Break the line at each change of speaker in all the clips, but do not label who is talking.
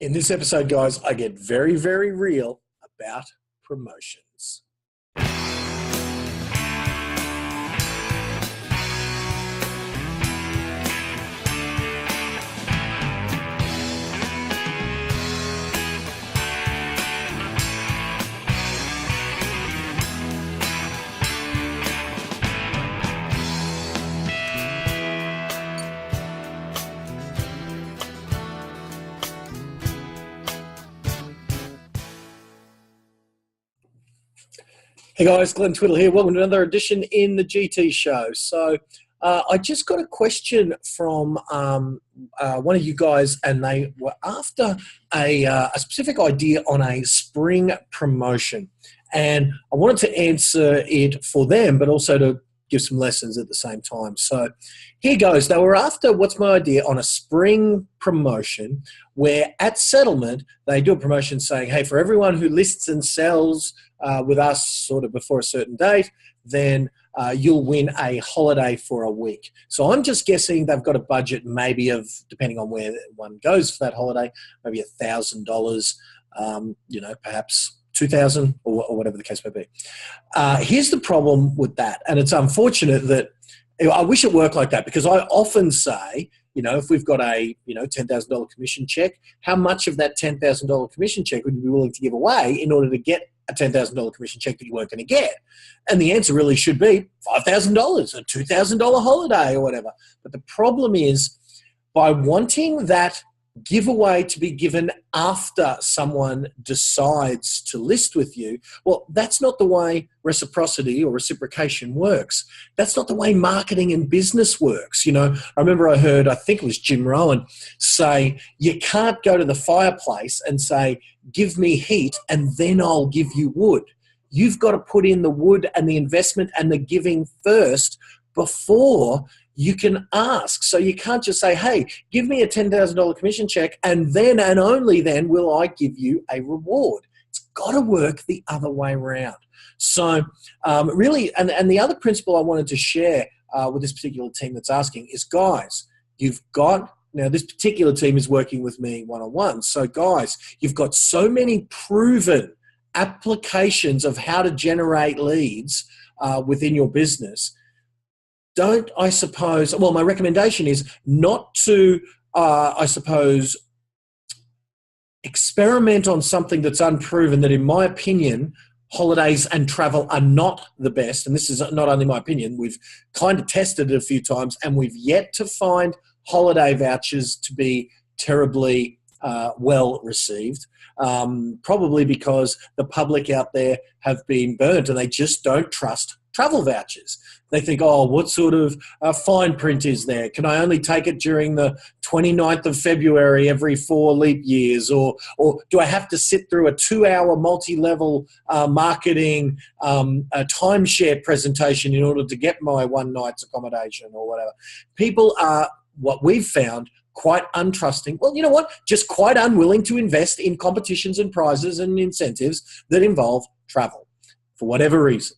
In this episode, guys, I get very, very real about promotions. Hey guys, Glenn Twiddle here. Welcome to another edition in the GT show. So I just got a question from one of you guys, and they were after a specific idea on a spring promotion. And I wanted to answer it for them, but also to give some lessons at the same time. So here goes. They were after what's my idea on a spring promotion where at settlement, they do a promotion saying, hey, for everyone who lists and sells with us sort of before a certain date, then you'll win a holiday for a week. So I'm just guessing they've got a budget maybe of, depending on where one goes for that holiday, maybe $1,000, perhaps $2,000 or whatever the case may be. Here's the problem with that, and it's unfortunate that I wish it worked like that, because I often say, if we've got a $10,000 commission check, how much of that $10,000 commission check would you be willing to give away in order to get a $10,000 commission check that you weren't going to get? And the answer really should be $5,000, a $2,000 holiday or whatever. But the problem is, by wanting that giveaway to be given after someone decides to list with you, well, that's not the way reciprocity or reciprocation works. That's not the way marketing and business works. I remember I think it was Jim Rohn say, you can't go to the fireplace and say, give me heat and then I'll give you wood. You've got to put in the wood and the investment and the giving first before you can ask. So you can't just say, hey, give me a $10,000 commission check and then and only then will I give you a reward. It's got to work the other way around. So really, and the other principle I wanted to share with this particular team that's asking is, guys, now this particular team is working with me one-on-one. So guys, you've got so many proven applications of how to generate leads within your business. My recommendation is not to, experiment on something that's unproven, that in my opinion, holidays and travel are not the best. And this is not only my opinion, we've kind of tested it a few times and we've yet to find holiday vouchers to be terribly well received. Probably because the public out there have been burnt and they just don't trust travel vouchers. They think, what sort of fine print is there? Can I only take it during the 29th of February every 4 leap years? Or do I have to sit through a 2-hour multi-level marketing timeshare presentation in order to get my one night's accommodation or whatever? People are, what we've found, quite untrusting. Well, you know what? Just quite unwilling to invest in competitions and prizes and incentives that involve travel for whatever reason.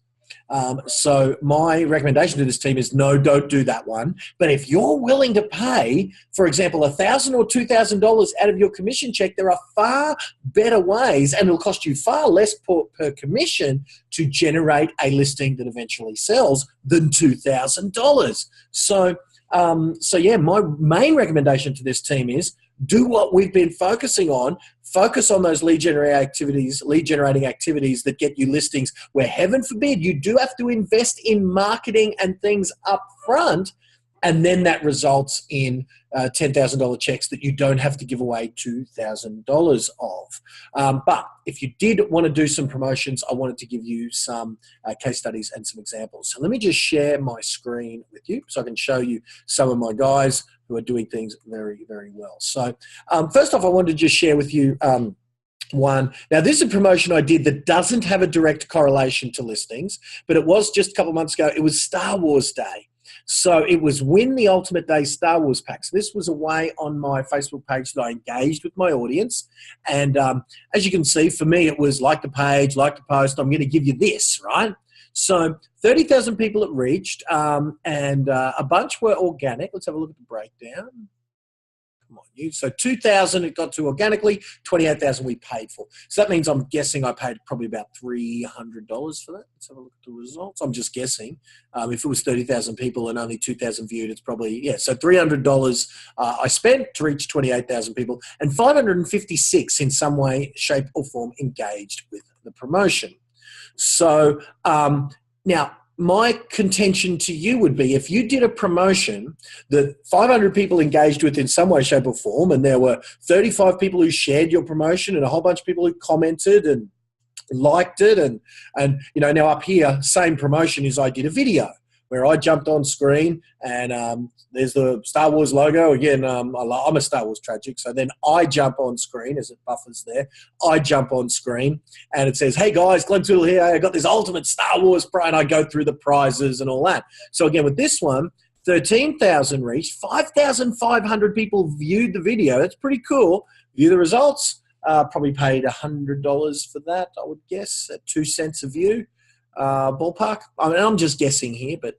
So my recommendation to this team is no, don't do that one. But if you're willing to pay, for example, $1,000 or $2,000 out of your commission check, there are far better ways, and it'll cost you far less per commission to generate a listing that eventually sells than $2,000. So my main recommendation to this team is do what we've been focusing on. Focus on those lead generating activities that get you listings where, heaven forbid, you do have to invest in marketing and things up front. And then that results in $10,000 checks that you don't have to give away $2,000 of. But if you did want to do some promotions, I wanted to give you some case studies and some examples. So let me just share my screen with you so I can show you some of my guys who are doing things very, very well. So first off, I wanted to just share with you one. Now, this is a promotion I did that doesn't have a direct correlation to listings, but it was just a couple of months ago. It was Star Wars Day. So it was Win the Ultimate Day Star Wars packs. This was a way on my Facebook page that I engaged with my audience. And as you can see, for me, it was like the page, like the post, I'm going to give you this, right? So 30,000 people it reached, and a bunch were organic. Let's have a look at the breakdown. Come on, you. So 2,000 it got to organically, 28,000 we paid for. So that means I'm guessing I paid probably about $300 for that. Let's have a look at the results. I'm just guessing. If it was 30,000 people and only 2,000 viewed, it's probably, yeah. So $300 I spent to reach 28,000 people, and 556 in some way, shape or form engaged with the promotion. So now, my contention to you would be if you did a promotion that 500 people engaged with in some way, shape or form, and there were 35 people who shared your promotion and a whole bunch of people who commented and liked it, and you know, now up here, same promotion is I did a video where I jumped on screen and there's the Star Wars logo. Again, I'm a Star Wars tragic. So then I jump on screen as it buffers there. I jump on screen and it says, hey guys, Glenn Twiddle here. I got this ultimate Star Wars prize, and I go through the prizes and all that. So again, with this one, 13,000 reached, 5,500 people viewed the video. That's pretty cool. View the results. Probably paid $100 for that, I would guess, at 2 cents a view. Ballpark. I mean, I'm just guessing here, but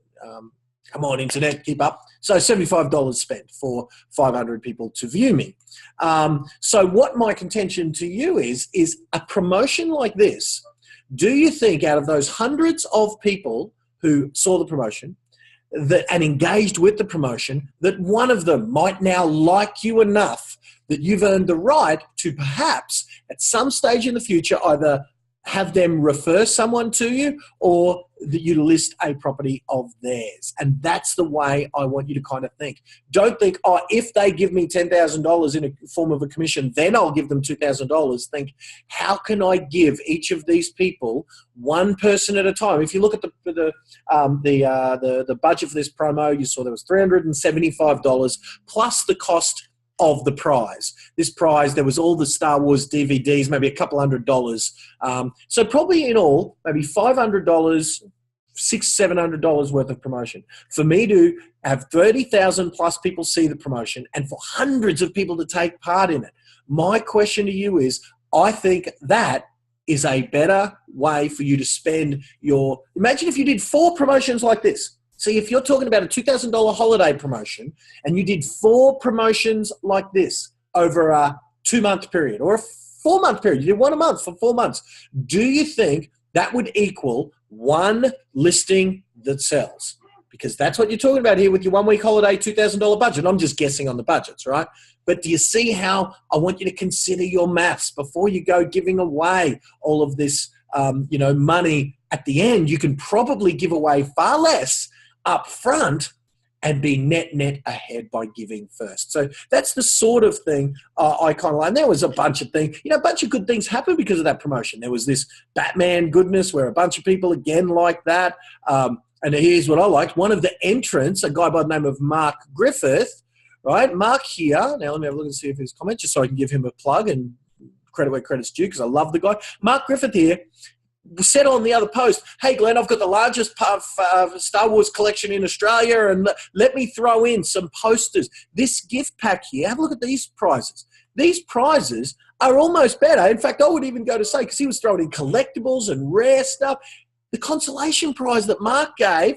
come on, internet, keep up. So $75 spent for 500 people to view me. So what my contention to you is a promotion like this, do you think out of those hundreds of people who saw the promotion and engaged with the promotion, that one of them might now like you enough that you've earned the right to perhaps at some stage in the future either have them refer someone to you or that you list a property of theirs? And that's the way I want you to kind of think. Don't think, oh, if they give me $10,000 in a form of a commission, then I'll give them $2,000. Think, how can I give each of these people one person at a time? If you look at the budget for this promo, you saw there was $375 plus the cost of the prize. This prize, there was all the Star Wars DVDs, maybe a couple $100. So probably in all, maybe $500, $600-700 worth of promotion. For me to have 30,000 plus people see the promotion and for hundreds of people to take part in it. My question to you is, I think that is a better way for you to spend your, imagine if you did 4 promotions like this. See, if you're talking about a $2,000 holiday promotion and you did 4 promotions like this over a 2-month period or a 4-month period, you did one a month for 4 months, do you think that would equal one listing that sells? Because that's what you're talking about here with your 1-week holiday $2,000 budget. I'm just guessing on the budgets, right? But do you see how I want you to consider your maths before you go giving away all of this, money at the end? You can probably give away far less up front and be net ahead by giving first. So that's the sort of thing I kind of like. And there was a bunch of things, a bunch of good things happened because of that promotion. There was this Batman goodness where a bunch of people again like that. And here's what I liked. One of the entrants, a guy by the name of Mark Griffith, right? Mark here. Now let me have a look and see if his comment, just so I can give him a plug and credit where credit's due, because I love the guy. Mark Griffith here said on the other post, hey, Glenn, I've got the largest Star Wars collection in Australia, and let me throw in some posters. This gift pack here, have a look at these prizes. These prizes are almost better. In fact, I would even go to say, because he was throwing in collectibles and rare stuff, the consolation prize that Mark gave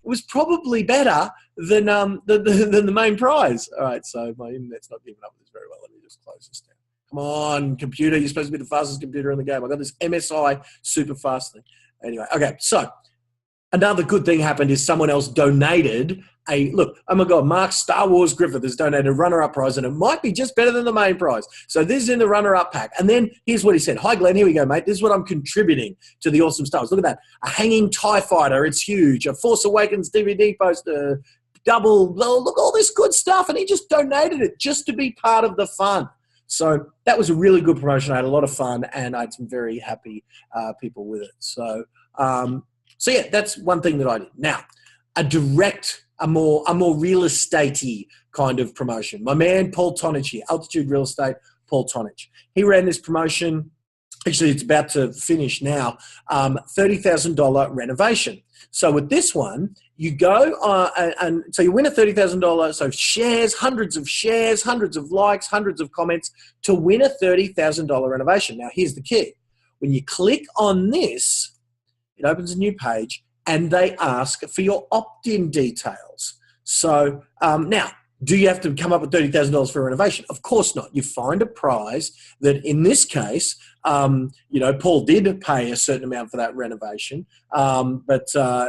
was probably better than the main prize. All right, so my internet's not keeping up with this very well. Let me just close this down. Come on, computer. You're supposed to be the fastest computer in the game. I got this MSI super fast thing. Anyway, okay. So another good thing happened is someone else donated look, oh my God, Mark Star Wars Griffith has donated a runner-up prize, and it might be just better than the main prize. So this is in the runner-up pack. And then here's what he said. Hi, Glenn. Here we go, mate. This is what I'm contributing to the awesome Star Wars. Look at that. A hanging TIE fighter. It's huge. A Force Awakens DVD poster. Look, all this good stuff. And he just donated it just to be part of the fun. So that was a really good promotion. I had a lot of fun, and I had some very happy people with it. So yeah, that's one thing that I did. Now, a more real estate-y kind of promotion. My man, Paul Tonich here, Altitude Real Estate, Paul Tonich. He ran this promotion. Actually, it's about to finish now, $30,000 renovation. So with this one, you go and so you win a $30,000, so shares, hundreds of likes, hundreds of comments to win a $30,000 renovation. Now, here's the key. When you click on this, it opens a new page and they ask for your opt-in details. So now, do you have to come up with $30,000 for a renovation? Of course not. You find a prize that, in this case, Paul did pay a certain amount for that renovation, but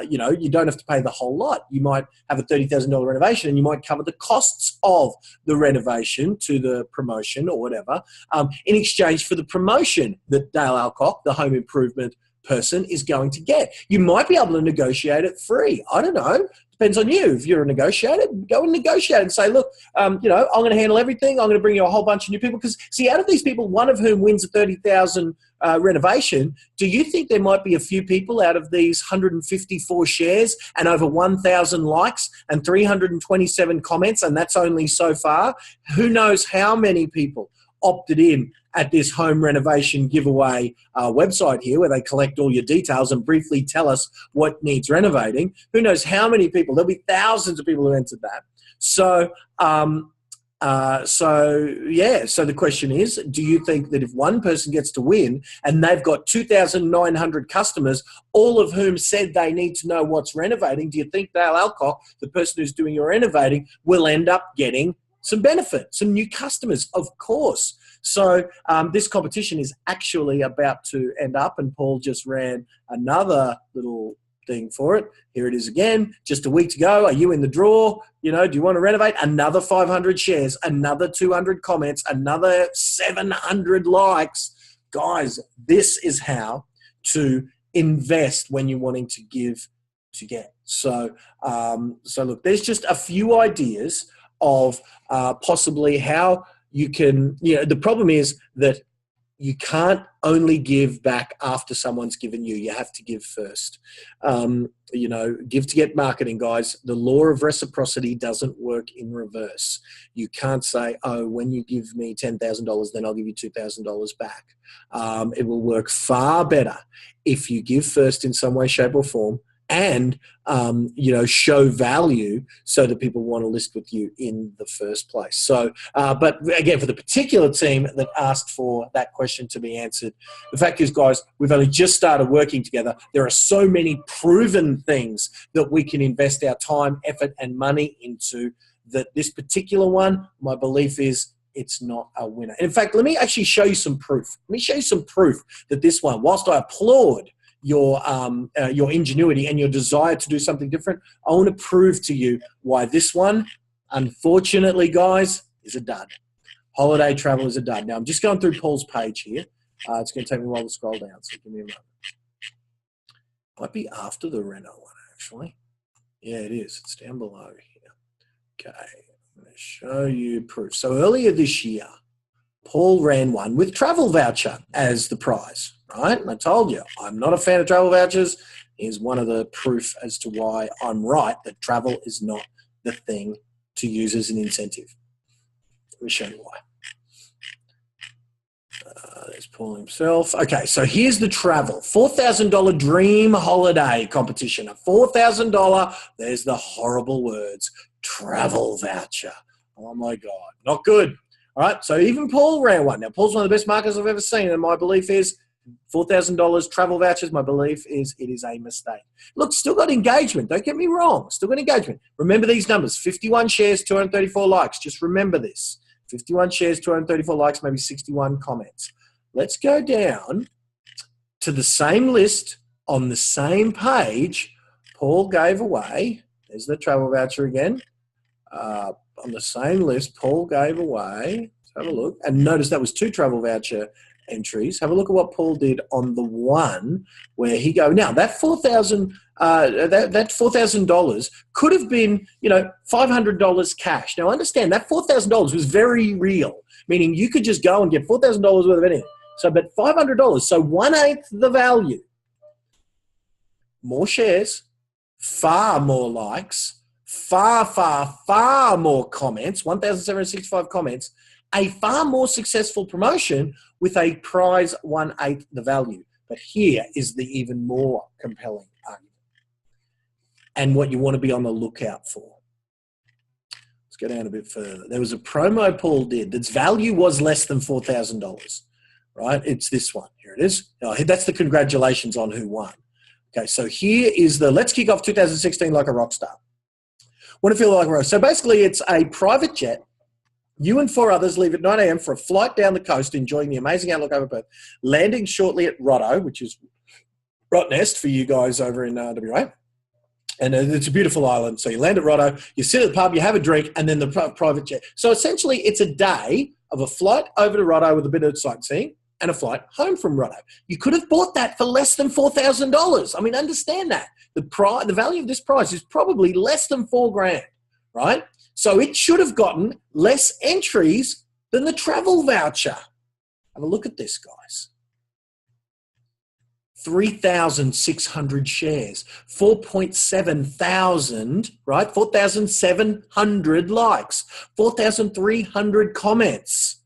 you don't have to pay the whole lot. You might have a $30,000 renovation, and you might cover the costs of the renovation to the promotion or whatever, in exchange for the promotion that Dale Alcock, the home improvement person, is going to get. You might be able to negotiate it free. I don't know. Depends on you. If you're a negotiator, go and negotiate and say, look, I'm going to handle everything. I'm going to bring you a whole bunch of new people. Because, see, out of these people, one of whom wins a $30,000 renovation, do you think there might be a few people out of these 154 shares and over 1,000 likes and 327 comments, and that's only so far? Who knows how many people opted in at this home renovation giveaway website here, where they collect all your details and briefly tell us what needs renovating. Who knows how many people? There'll be thousands of people who entered that. So the question is, do you think that if one person gets to win and they've got 2,900 customers, all of whom said they need to know what's renovating, do you think Dale Alcock, the person who's doing your renovating, will end up getting some benefit, some new customers? Of course. So this competition is actually about to end up, and Paul just ran another little thing for it. Here it is again, just a week to go. Are you in the draw? Do you want to renovate? Another 500 shares, another 200 comments, another 700 likes. Guys, this is how to invest when you're wanting to give to get. So look, there's just a few ideas of possibly how you can, the problem is that you can't only give back after someone's given you. You have to give first. Give to get marketing, guys. The law of reciprocity doesn't work in reverse. You can't say, oh, when you give me $10,000, then I'll give you $2,000 back. It will work far better if you give first in some way, shape, or form, and show value so that people want to list with you in the first place. So, but again, for the particular team that asked for that question to be answered, the fact is, guys, we've only just started working together. There are so many proven things that we can invest our time, effort, and money into, that this particular one, my belief is, it's not a winner. In fact, let me actually show you some proof. Let me show you some proof that this one, whilst I applaud your ingenuity and your desire to do something different, I want to prove to you why this one, unfortunately, guys, is a dud. Holiday travel is a dud. Now, I'm just going through Paul's page here. It's going to take me a while to scroll down, so give me a moment. Might be after the Reno one, actually. Yeah, it is. It's down below here. Okay, I'm going to show you proof. So earlier this year, Paul ran one with travel voucher as the prize, right? And I told you, I'm not a fan of travel vouchers. Here's one of the proof as to why I'm right, that travel is not the thing to use as an incentive. Let me show you why. There's Paul himself. Okay, so here's the travel. $4,000 dream holiday competition. A $4,000, there's the horrible words, travel voucher. Oh my God, not good. All right, so even Paul ran one. Now, Paul's one of the best marketers I've ever seen, and my belief is $4,000 travel vouchers, my belief is it is a mistake. Look, still got engagement. Don't get me wrong. Still got engagement. Remember these numbers, 51 shares, 234 likes. Just remember this. 51 shares, 234 likes, maybe 61 comments. Let's go down to the same list on the same page. Paul gave away, there's the travel voucher again. On the same list, Paul gave away, let's have a look, and notice that was 2 travel voucher entries. Have a look at what Paul did on the one where he go. Now that $4,000 could have been, $500 cash. Now understand that $4,000 was very real, meaning you could just go and get $4,000 worth of anything. So, but $500, so 1/8 the value. More shares, far more likes, far more comments, 1,765 comments, a far more successful promotion with a prize 1/8 the value. But here is the even more compelling argument, and what you want to be on the lookout for. Let's go down a bit further. There was a promo Paul did that's value was less than $4,000, right? It's this one. Here it is. That's the congratulations on who won. Okay, so here is the let's kick off 2016 like a rock star. Want to feel like Rose. So basically it's a private jet. You and 4 others leave at 9 a.m. for a flight down the coast, enjoying the amazing outlook over Perth, landing shortly at Rotto, which is Rottnest for you guys over in WA. And it's a beautiful island. So you land at Rotto, you sit at the pub, you have a drink, and then the private jet. So essentially it's a day of a flight over to Rotto with a bit of sightseeing and a flight home from Rotto. You could have bought that for less than $4,000. I mean, understand that. The value of this prize is probably less than $4,000, right? So it should have gotten less entries than the travel voucher. Have a look at this, guys. 3,600 shares, 4,700, right? 4,700 likes, 4,300 comments.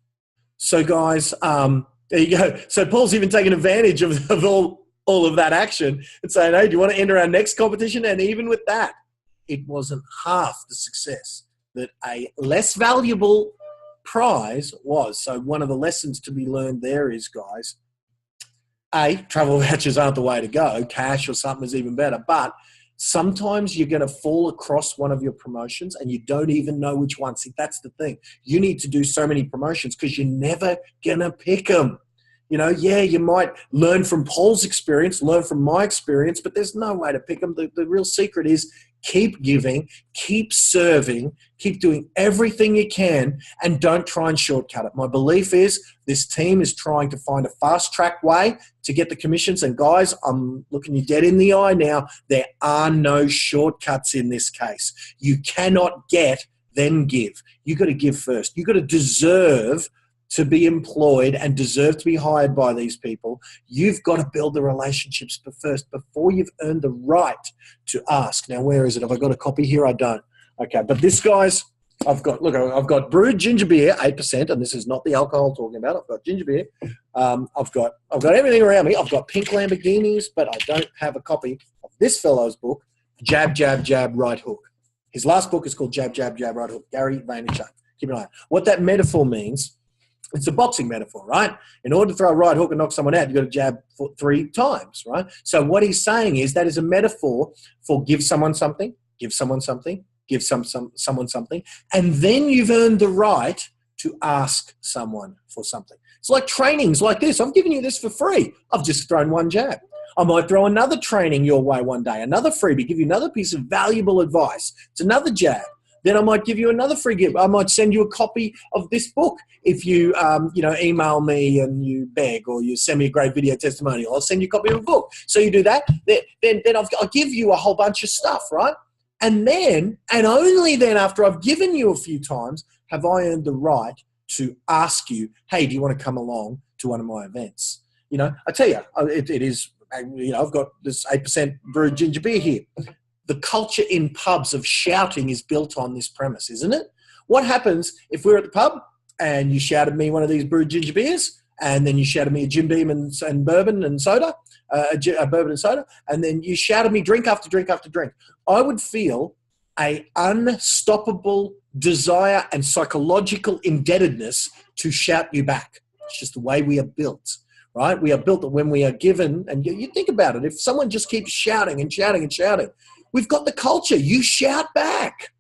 So, guys, there you go. So Paul's even taking advantage of all of that action and saying, hey, do you want to enter our next competition? And even with that, it wasn't half the success that a less valuable prize was. So one of the lessons to be learned there is, guys, travel vouchers aren't the way to go. Cash or something is even better. But sometimes you're going to fall across one of your promotions and you don't even know which one. See, that's the thing. You need to do so many promotions because you're never going to pick them. You know, yeah, you might learn from Paul's experience, learn from my experience, but there's no way to pick them. The real secret is keep giving, keep serving, keep doing everything you can, and don't try and shortcut it. My belief is this team is trying to find a fast-track way to get the commissions. And guys, I'm looking you dead in the eye now. There are no shortcuts in this case. You cannot get, then give. You got to give first. You got to deserve to be employed and deserve to be hired by these people. You've got to build the relationships first before you've earned the right to ask. Now, where is it? Have I got a copy here? I don't. Okay, but this, guys, I've got brewed ginger beer, 8%, and this is not the alcohol I'm talking about. I've got ginger beer. I've got everything around me. I've got pink Lamborghinis, but I don't have a copy of this fellow's book, Jab, Jab, Jab, Right Hook. His last book is called Jab, Jab, Jab, Right Hook. Gary Vaynerchuk. Keep an eye on what that metaphor means. It's a boxing metaphor, right? In order to throw a right hook and knock someone out, you've got to jab 3 times, right? So what he's saying is that is a metaphor for give someone something, give someone something, give someone something, and then you've earned the right to ask someone for something. It's like trainings like this. I've given you this for free. I've just thrown one jab. I might throw another training your way one day, another freebie, give you another piece of valuable advice. It's another jab. Then I might give you another free gift. I might send you a copy of this book if you, email me and you beg, or you send me a great video testimonial. I'll send you a copy of a book. So you do that. Then I'll give you a whole bunch of stuff, right? And then, and only then, after I've given you a few times, have I earned the right to ask you, hey, do you want to come along to one of my events? You know, I tell you, it is, I've got this 8% brewed ginger beer here. The culture in pubs of shouting is built on this premise, isn't it? What happens if we're at the pub and you shouted me one of these brewed ginger beers, and then you shouted me a Jim Beam and bourbon and soda, a bourbon and soda, and then you shouted me drink after drink after drink? I would feel an unstoppable desire and psychological indebtedness to shout you back. It's just the way we are built, right? We are built that when we are given, and you think about it, if someone just keeps shouting and shouting and shouting, we've got the culture. You shout back.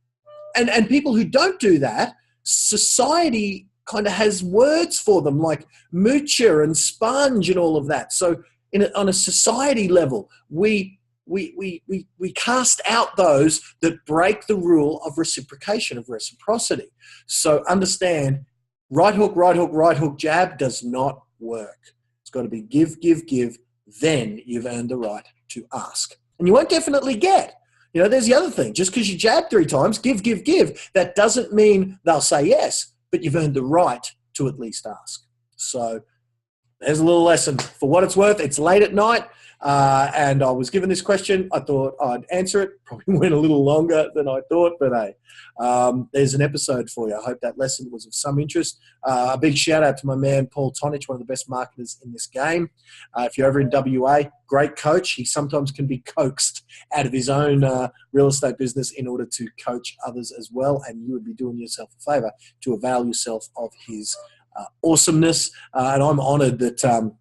And people who don't do that, society kind of has words for them like moocher and sponge and all of that. So on a society level, we cast out those that break the rule of reciprocation, of reciprocity. So understand, right hook, right hook, right hook, jab does not work. It's got to be give, give, give. Then you've earned the right to ask. And you won't definitely get. You know, there's the other thing. Just because you jab 3 times, give, give, give, that doesn't mean they'll say yes, but you've earned the right to at least ask. So there's a little lesson. For what it's worth, it's late at night, and I was given this question. I thought I'd answer it. Probably went a little longer than I thought, but hey, there's an episode for you. I hope that lesson was of some interest. A big shout out to my man, Paul Tonich, one of the best marketers in this game. If you're over in WA, great coach. He sometimes can be coaxed out of his own real estate business in order to coach others as well, and you would be doing yourself a favor to avail yourself of his awesomeness. And I'm honored that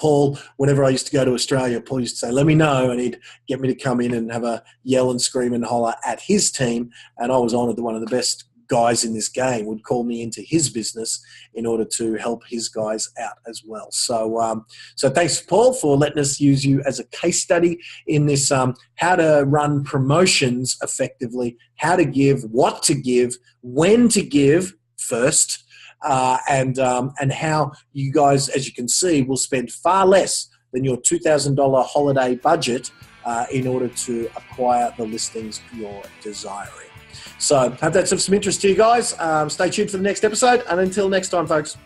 Paul, whenever I used to go to Australia, Paul used to say, let me know, and he'd get me to come in and have a yell and scream and holler at his team. And I was honoured that one of the best guys in this game would call me into his business in order to help his guys out as well. So thanks, Paul, for letting us use you as a case study in this how to run promotions effectively, how to give, what to give, when to give first, and how you guys, as you can see, will spend far less than your $2,000 holiday budget in order to acquire the listings you're desiring. So hope that's of some interest to you guys. Stay tuned for the next episode. And until next time, folks.